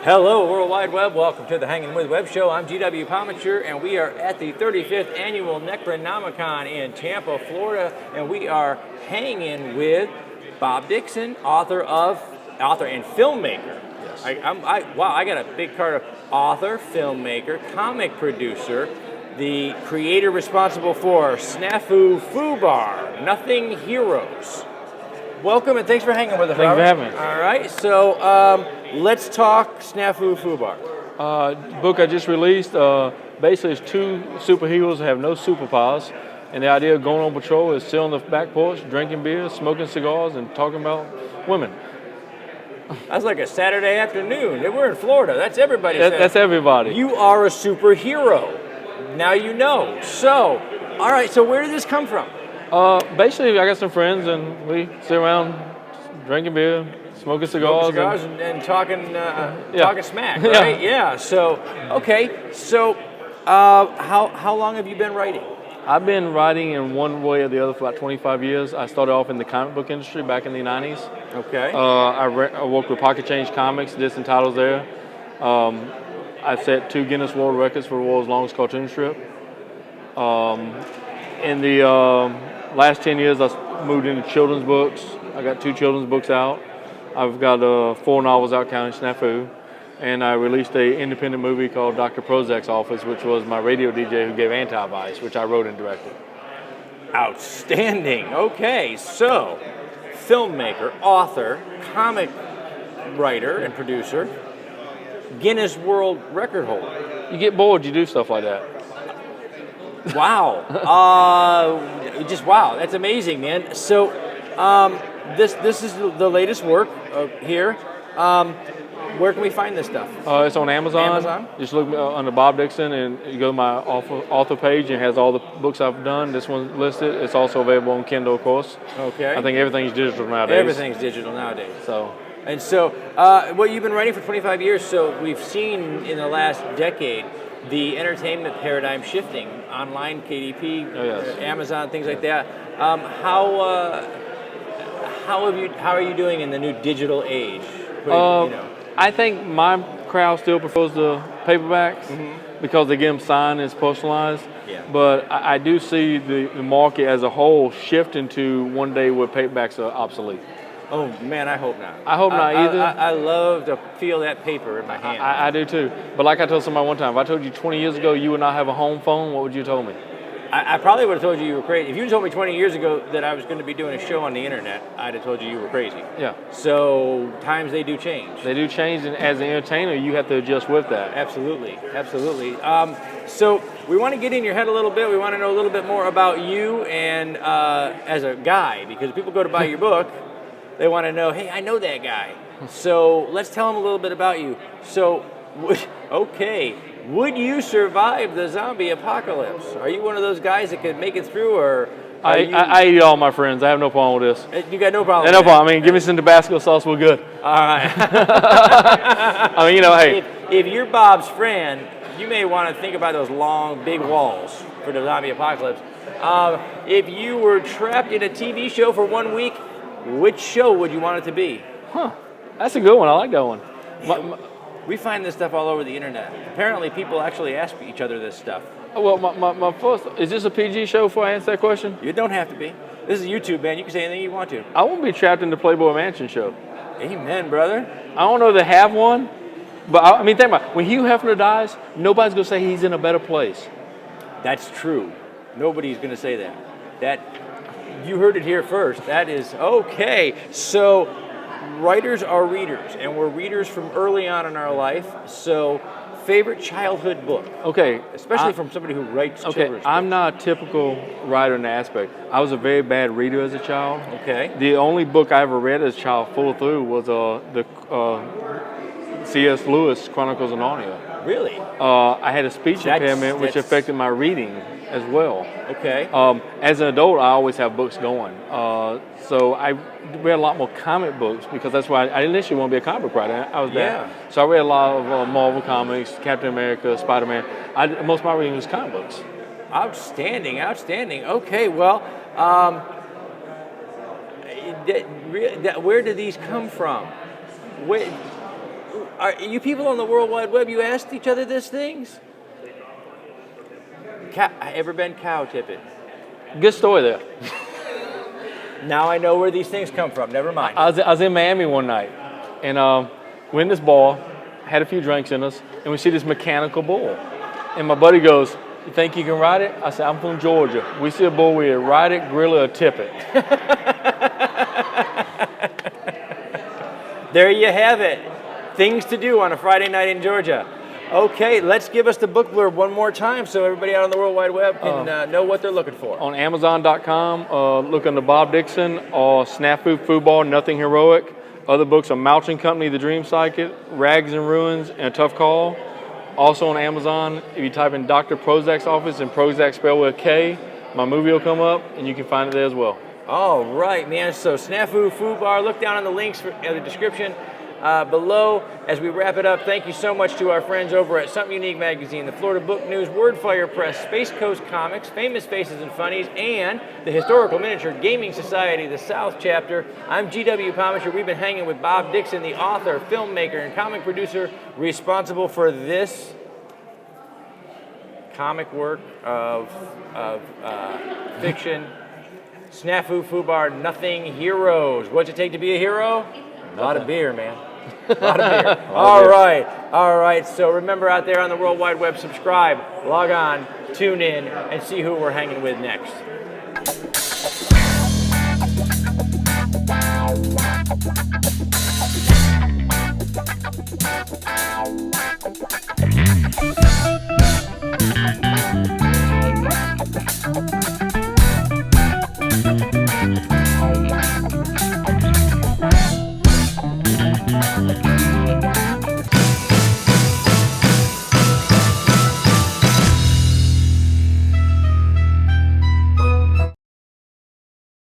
Hello, World Wide Web. Welcome to the Hangin With Web Show. I'm GW Pomichter, and we are at the 35th Annual Necronomicon in Tampa, Florida, and we are hanging with Bob Dixon, author and filmmaker. Yes. I got a big card of author, filmmaker, comic producer, the creator responsible for Snafu Fubar, Nothing Heroes. Welcome, and thanks for hanging with us, Thanks Robert. for having me. All right, so let's talk Snafu Fubar. Book I just released, basically it's two superheroes that have no superpowers, and the idea of going on patrol is sitting on the back porch, drinking beer, smoking cigars, and talking about women. That's like a Saturday afternoon. We're in Florida. That's everybody. That's everybody. You are a superhero. Now you know. So, all right, so where did this come from? Basically, I got some friends, and we sit around drinking beer, smoking cigars, and talking smack, right? Yeah. So, okay. So, how long have you been writing? I've been writing in one way or the other for about 25 years. I started off in the comic book industry back in the 90s. Okay. I worked with Pocket Change Comics, did some titles there. I set 2 Guinness World Records for the world's longest cartoon strip. In the last 10 years, I moved into children's books. I got 2 children's books out. I've got 4 novels out counting Snafu. And I released an independent movie called Dr. Prozac's Office, which was my radio DJ who gave anti-advice, which I wrote and directed. Outstanding. Okay, so filmmaker, author, comic writer and producer, Guinness World Record holder. You get bored, you do stuff like that. Wow. Just wow. That's amazing, man. So this is the latest work here. Where can we find this stuff? It's on Amazon. Just look under Bob Dixon and you go to my author page and it has all the books I've done. This one's listed. It's also available on Kindle, of course. Okay. I think everything's digital nowadays. Everything's digital nowadays. So well, you've been writing for 25 years, so we've seen in the last decade the entertainment paradigm shifting, online, KDP, Amazon, things like that. How are you doing in the new digital age? I think my crowd still prefers the paperbacks because they get them signed and it's personalized. Yeah. But I do see the market as a whole shifting to one day where paperbacks are obsolete. Oh man, I hope not. I hope not either. I love to feel that paper in my hand. I do too. But like I told somebody one time, if I told you 20 years ago you would not have a home phone, what would you have told me? I probably would have told you were crazy. If you told me 20 years ago that I was going to be doing a show on the internet, I'd have told you were crazy. Yeah. So times they do change. They do change, and as an entertainer, you have to adjust with that. Absolutely, absolutely. So we want to get in your head a little bit. We want to know a little bit more about you and as a guy, because if people go to buy your book, they want to know, hey, I know that guy. So let's tell them a little bit about you. So, would you survive the zombie apocalypse? Are you one of those guys that could make it through, or I eat all my friends. I have no problem with this. You got no problem. No problem. I mean, give me some Tabasco sauce, we're good. All right. I mean, hey. If you're Bob's friend, you may want to think about those long, big walls for the zombie apocalypse. If you were trapped in a TV show for 1 week, which show would you want it to be? That's a good one. I like that one. We find this stuff all over the internet. Apparently, people actually ask each other this stuff. Well, my first, is this a PG show before I answer that question? You don't have to be. This is YouTube, man. You can say anything you want to. I won't be trapped in the Playboy Mansion show. Amen, brother. I don't know if they have one, but I mean, think about it. When Hugh Hefner dies, nobody's going to say he's in a better place. That's true. Nobody's going to say that. You heard it here first. That is okay. So, writers are readers, and we're readers from early on in our life. So, favorite childhood book? Okay. Especially from somebody who writes children's books. I'm not a typical writer in that aspect. I was a very bad reader as a child. Okay. The only book I ever read as a child full through was the C.S. Lewis Chronicles of Narnia. Really? I had a speech impairment, which affected my reading as well. Okay. As an adult, I always have books going. So I read a lot more comic books because that's why I initially wanted to be a comic book writer. I was that. So I read a lot of Marvel comics, Captain America, Spider-Man. Most of my reading was comic books. Outstanding. Okay, well, where do these come from? Are you people on the World Wide Web, you asked each other these things? Ever been cow tipping? Good story there. Now I know where these things come from. Never mind. I was in Miami one night, and we're in this bar, had a few drinks in us, and we see this mechanical bull. And my buddy goes, "You think you can ride it?" I said, "I'm from Georgia. We see a bull, we ride it, grill it, or tip it." There you have it. Things to do on a Friday night in Georgia. Okay, let's give us the book blurb one more time so everybody out on the World Wide Web can know what they're looking for. On Amazon.com, look under Bob Dixon or Snafu Fubar, Nothing Heroic. Other books are Mouching Company, The Dream Psychic, Rags and Ruins, and A Tough Call. Also on Amazon, if you type in Dr. Prozac's office and Prozac spelled with a K, my movie will come up and you can find it there as well. All right, man. So Snafu Fubar, look down on the links in the description below as we wrap it up. Thank you so much to our friends over at Something Unique Magazine, the Florida Book News, Wordfire Press, Space Coast Comics, Famous Faces and Funnies, and the Historical Miniature Gaming Society, the South Chapter. I'm GW Pomichter. We've been hanging with Bob Dixon, the author, filmmaker, and comic producer responsible for this comic work of fiction. Snafu Fubar, Nothing Heroes. What's it take to be a hero? A lot of beer, man. A lot of beer. All right. So remember out there on the World Wide Web, subscribe, log on, tune in, and see who we're hanging with next.